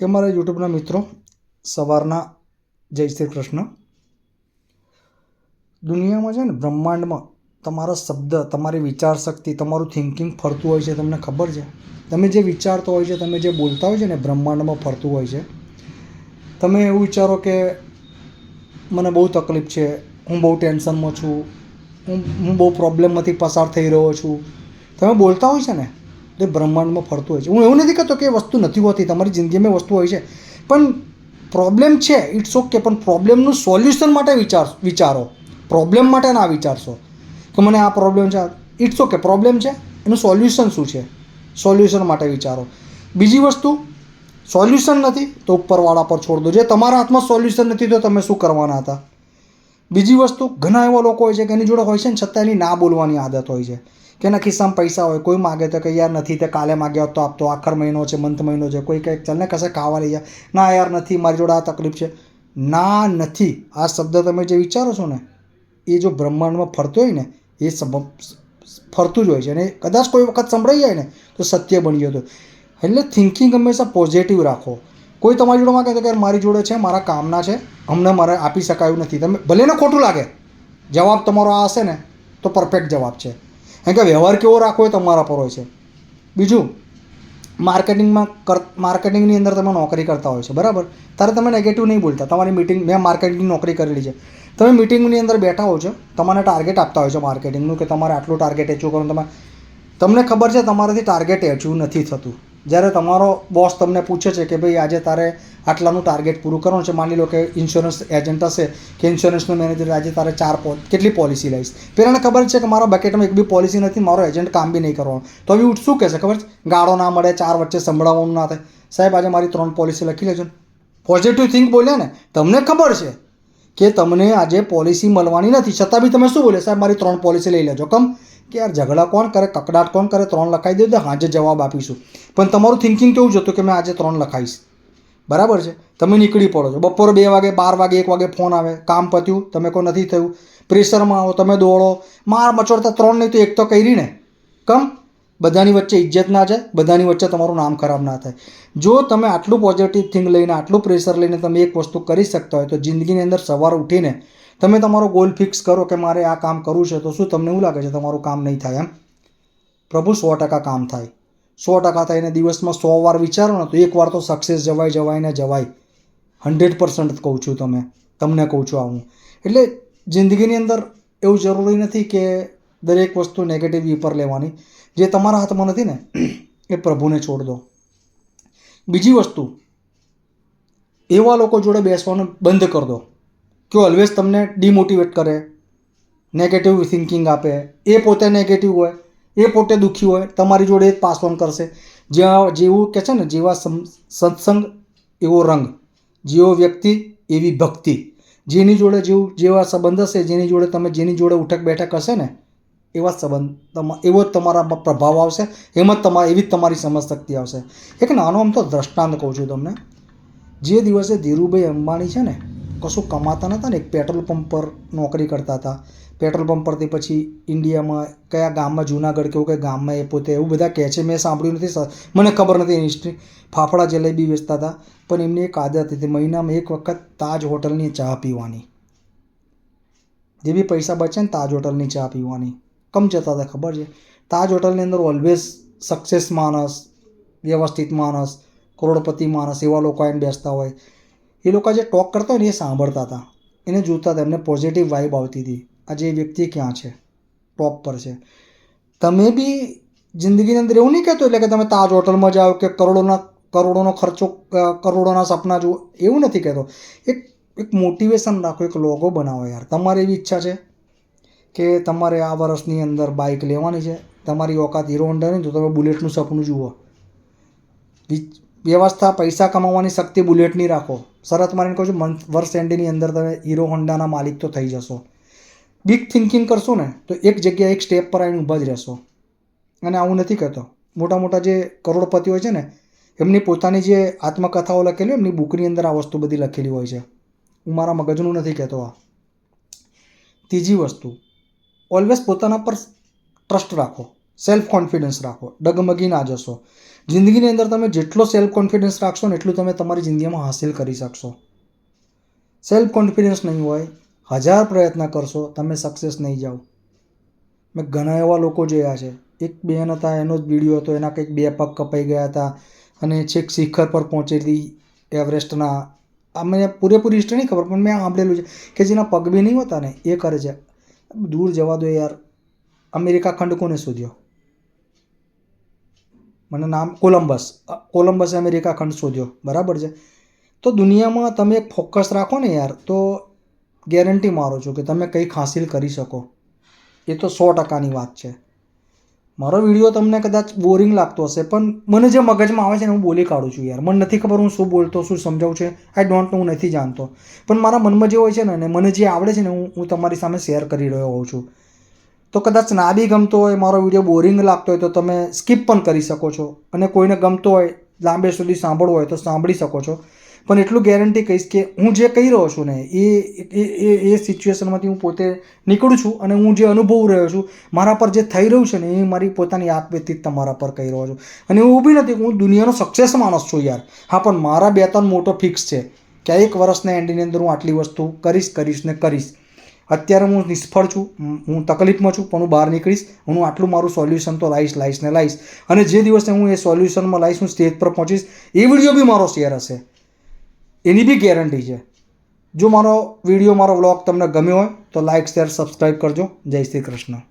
એ મારા યુટ્યુબના મિત્રો સવારના જય શ્રી કૃષ્ણ. દુનિયામાં છે ને, બ્રહ્માંડમાં તમારા શબ્દ, તમારી વિચાર શક્તિ, તમારું થિંકિંગ ફરતું હોય છે. તમને ખબર છે? તમે જે વિચારતો હોય છે, તમે જે બોલતા હોય છે ને, બ્રહ્માંડમાં ફરતું હોય છે. તમે એવું વિચારો કે મને બહુ તકલીફ છે, હું બહુ ટેન્શનમાં છું, હું બહુ પ્રોબ્લેમમાંથી પસાર થઈ રહ્યો છું. તમે બોલતા હોય છે ને, તો એ બ્રહ્માંડમાં ફરતું હોય છે. હું એવું નથી કહેતો કે એ વસ્તુ નથી હોતી, તમારી જિંદગીમાં વસ્તુ હોય છે, પણ પ્રોબ્લેમ છે, ઇટ્સ ઓકે, પણ પ્રોબ્લેમનું સોલ્યુશન માટે વિચારો. પ્રોબ્લેમ માટે ના વિચારશો કે મને આ પ્રોબ્લેમ છે. ઇટ્સ ઓકે, પ્રોબ્લેમ છે, એનું સોલ્યુશન શું છે, સોલ્યુશન માટે વિચારો. બીજી વસ્તુ, સોલ્યુશન નથી તો ઉપરવાળા પર છોડ દો. જે તમારા હાથમાં સોલ્યુશન નથી તો તમે શું કરવાના હતા? બીજી વસ્તુ, ઘણા એવા લોકો હોય છે કે એની જોડે હોય છે ને, છતાં એની ના બોલવાની આદત હોય છે કે એના ખિસ્સામાં પૈસા હોય, કોઈ માગે તો કે યાર નથી, તે કાલે માગ્યા હોત તો આપતો, આખર મહિનો છે, મંથ મહિનો છે. કોઈ કંઈક ચાલ ને કશે ખાવા લઈ જાય, ના યાર નથી, મારી જોડે આ તકલીફ છે. ના નથી, આ શબ્દ તમે જે વિચારો છો ને, એ જો બ્રહ્માંડમાં ફરતો હોય ને, એ ફરતું જ હોય છે. અને કદાચ કોઈ વખત સંભળાઈ જાય ને તો સત્ય બની જતું. એટલે થિંકિંગ હંમેશા પોઝિટિવ રાખો. કોઈ તમારી જોડે માગે તો કે મારી જોડે છે, મારા કામના છે, અમને મારે આપી શકાયું નથી. તમે ભલે ને ખોટું લાગે, જવાબ તમારો આ હશે ને તો પરફેક્ટ જવાબ છે. કારણ કે વ્યવહાર કેવો રાખવો એ તમારા પર હોય છે. બીજું, માર્કેટિંગની અંદર તમે નોકરી કરતા હોય છો, બરાબર? ત્યારે તમે નેગેટિવ નહીં બોલતા. તમારી મિટિંગ, મેં માર્કેટિંગની નોકરી કરેલી છે. તમે મિટિંગની અંદર બેઠા હો છો, તમને ટાર્ગેટ આપતા હોય છો માર્કેટિંગનું કે તમારે આટલું ટાર્ગેટ એચિવ કરવાનું. તમને ખબર છે તમારાથી ટાર્ગેટ એચિવ નથી થતું. જ્યારે તમારો બોસ તમને પૂછે છે કે ભાઈ આજે તારે આટલાનું ટાર્ગેટ પૂરું કરવાનું છે, માની લો કે ઇન્સ્યોરન્સ એજન્ટ હશે કે ઇન્સ્યોરન્સનો મેનેજર, આજે તારે કેટલી પોલિસી લઈશ. પેલાને ખબર છે કે મારા બકેટમાં એક બી પોલિસી નથી, મારો એજન્ટ કામ બી નહીં કરવાનું. તો હવે શું કહેશે ખબર છે? ગાળો ના મળે, ચાર વચ્ચે સંભળાવવાનું ના થાય. સાહેબ આજે મારી 3 પોલિસી લખી લેજો ને. પોઝિટિવ થિંક બોલ્યા ને. તમને ખબર છે કે તમને આજે પોલિસી મળવાની નથી, છતાં બી તમે શું બોલે? સાહેબ મારી 3 પોલિસી લઈ લેજો. કમ કે યાર ઝઘડા કોણ કરે, કકડાટ કોણ કરે? 3 લખાઈ દે તો આજે જવાબ આપીશું. પણ તમારું થિંકિંગ કેવું જતું કે મેં આજે 3 લખાઈશ, બરાબર છે? તમે નીકળી પડો છો, બપોરે 2 વાગે, 12 વાગે, 1 વાગે ફોન આવે, કામ પત્યું, તમે કોઈ નથી થયું, પ્રેશરમાં આવો, તમે દોડો, માર મચોડતા 3 નહીં તો 1 તો કરી ને. કમ બધાની વચ્ચે ઇજ્જત ના જાય, બધાની વચ્ચે તમારું નામ ખરાબ ના થાય. જો તમે આટલું પોઝિટિવ થિંક લઈને, આટલું પ્રેશર લઈને તમે એક વસ્તુ કરી શકતા હોય, તો જિંદગીની અંદર સવારે ઉઠીને તમે તમારો ગોલ ફિક્સ કરો કે મારે આ કામ કરવું છે, તો શું તમને એવું લાગે છે તમારું કામ નહીં થાય? એમ પ્રભુ 100% કામ થાય. 100% થાય. એને દિવસમાં 100 વાર વિચારો ને તો એક વાર તો સક્સેસ જવાય ને જવાય. 100% કહું છું, તમને કહું છું હું. એટલે જિંદગીની અંદર એવું જરૂરી નથી કે દરેક વસ્તુ નેગેટિવ પર લેવાની. જે તમારા હાથમાં નથી ને એ પ્રભુને છોડ દો. બીજી વસ્તુ, એવા લોકો જોડે બેસવાનું બંધ કરી દો કે ઓલવેઝ તમને ડિમોટિવેટ કરે, નેગેટિવ થિંકિંગ આપે. એ પોતે નેગેટિવ હોય, એ પોતે દુઃખી હોય, તમારી જોડે જ પાસ ઓન કરશે. જેવું કે છે ને, જેવા સત્સંગ એવો રંગ, જેવો વ્યક્તિ એવી ભક્તિ. જેની જોડે જેવા સંબંધ હશે, જેની જોડે ઉઠક બેઠક હશે ને, એવા સંબંધ, એવો જ તમારા પ્રભાવ આવશે, એવી જ તમારી સમજશક્તિ આવશે. એક નાનો આમ તો દ્રષ્ટાંત કહું છું તમને. જે દિવસે ધીરુભાઈ અંબાણી છે ને, કશું કમાતા નહોતા ને, એક પેટ્રોલ પંપ પર નોકરી કરતા હતા. પેટ્રોલ પંપ પરથી પછી ઇન્ડિયામાં કયા ગામમાં, જુનાગઢ કેવું કંઈ ગામમાં, એ પોતે એવું બધા કહે છે, મેં સાંભળ્યું નથી, મને ખબર નથી એની હિસ્ટ્રી. ફાફડા જલેબી વેચતા હતા, પણ એમની એક આદત હતી, મહિનામાં 1 વખત તાજ હોટલની ચા પીવાની. જે બી પૈસા બચે ને, તાજ હોટલની ચા પીવાની. કમ જતા હતા ખબર છે? તાજ હોટલની અંદર ઓલવેઝ સક્સેસ માણસ, વ્યવસ્થિત માણસ, કરોડપતિ માણસ, એવા લોકો આવીને બેસતા હોય. એ લોકો જે ટોક કરતા હોય ને, એ સાંભળતા હતા, એને જોતા હતા, એમને પોઝિટિવ વાઇબ આવતી હતી. આજે એ વ્યક્તિ ક્યાં છે? ટોપ પર છે. તમે બી જિંદગીની અંદર એવું નહીં કહેતો એટલે કે તમે તાજ હોટલમાં જાઓ કે કરોડોનો ખર્ચો, કરોડોના સપના જુઓ, એવું નથી કહેતો. એક મોટિવેશન રાખો, એક લોગો બનાવો યાર. તમારી એવી ઈચ્છા છે કે તમારે આ વર્ષની અંદર બાઇક લેવાની છે, તમારી ઓકાત હીરો હોન્ડા નહીં તો તમે બુલેટનું સપનું જુઓ. વ્યવસ્થા, પૈસા કમાવાની શક્તિ બુલેટની રાખો. શરત મારીને કહું છું, વર્ષ એન્ડની અંદર તમે હીરો હોન્ડાના માલિક તો થઈ જશો. બિગ થિંકિંગ કરશો ને તો એક જગ્યાએ, એક સ્ટેપ પર આવીને ઊભા જ રહેશો. અને આવું નથી કહેતો, મોટા જે કરોડપતિ હોય છે ને, એમની પોતાની જે આત્મકથાઓ લખેલી હોય, એમની બુકની અંદર આ વસ્તુ બધી લખેલી હોય છે. હું મારા મગજનું નથી કહેતો આ. ત્રીજી વસ્તુ, ઓલવેઝ પોતાના પર ટ્રસ્ટ રાખો, સેલ્ફ કોન્ફિડન્સ રાખો, ડગમગી ના જશો. જિંદગીની અંદર તમે જેટલો સેલ્ફ કોન્ફિડન્સ રાખશો ને એટલું તમે તમારી જિંદગીમાં હાસિલ કરી શકશો. સેલ્ફ કોન્ફિડન્સ નહીં હોય, 1000 પ્રયત્ન કરશો, તમે સક્સેસ નહીં જાઓ. મેં ઘણા એવા લોકો જોયા છે. એક બેન હતા, એનો જ વિડીયો હતો, એના કંઈક 2 પગ કપાઈ ગયા હતા અને છેક શિખર પર પહોંચેલી એવરેસ્ટના. આ મને પૂરેપૂરી હિસ્ટ્રી નહીં ખબર, પણ મેં સાંભળેલું છે કે જેના પગ બી નહીં હોતા ને એ કરે છે. દૂર જવા દો યાર. અમેરિકા ખંડ કોને શોધ્યો? મને નામ કોલંબસે અમેરિકા ખંડ શોધ્યો, બરાબર છે. તો દુનિયામાં તમે એક ફોકસ રાખો ને યાર, તો ગેરંટી મારો છું કે તમે કંઈક હાસિલ કરી શકો. એ તો 100%ની વાત છે. મારો વિડીયો તમને કદાચ બોરિંગ લાગતો હશે, પણ મને જે મગજમાં આવે છે ને હું બોલી કાઢું છું યાર. મને નથી ખબર હું શું બોલતો, શું સમજાવું છે, આઈ ડોન્ટ નો, હું નથી જાણતો. પણ મારા મનમાં જે હોય છે ને મને જે આવડે છે ને હું તમારી સામે શેર કરી રહ્યો હોઉં છું. તો કદાચ ના બી ગમતો હોય, મારો વિડીયો બોરિંગ લાગતો હોય તો તમે સ્કીપ પણ કરી શકો છો. અને કોઈને ગમતો હોય, લાંબે સુધી સાંભળવું હોય તો સાંભળી શકો છો. પણ એટલું ગેરંટી કહીશ કે હું જે કહી રહ્યો છું ને એ સિચ્યુએશનમાંથી હું પોતે નીકળું છું અને હું જે અનુભવ રહ્યો છું, મારા પર જે થઈ રહ્યું છે ને એ મારી પોતાની આત્મવ્યક્તિત તમારા પર કહી રહ્યો છું. અને એવું બી નથી કે હું દુનિયાનો સક્સેસ માણસ છું યાર. હા, પણ મારા 2-3 મોટો ફિક્સ છે કે 1 વર્ષના એન્ડની અંદર હું આટલી વસ્તુ કરીશ. અત્યારે હું નિષ્ફળ છું, હું તકલીફમાં છું, પણ હું બહાર નીકળીશ. હું આટલું મારું સોલ્યુશન તો લાવીશ. અને જે દિવસે હું એ સોલ્યુશનમાં લાવીશ, હું સ્ટેજ પર પહોંચીશ, એ વિડીયો બી મારો શેર હશે. એની બી ગેરંટી છે. જો મારો વિડીયો, મારો વ્લોગ તમને ગમ્યો હોય તો લાઇક, શેર, સબસ્ક્રાઈબ કરજો. જય શ્રી કૃષ્ણ.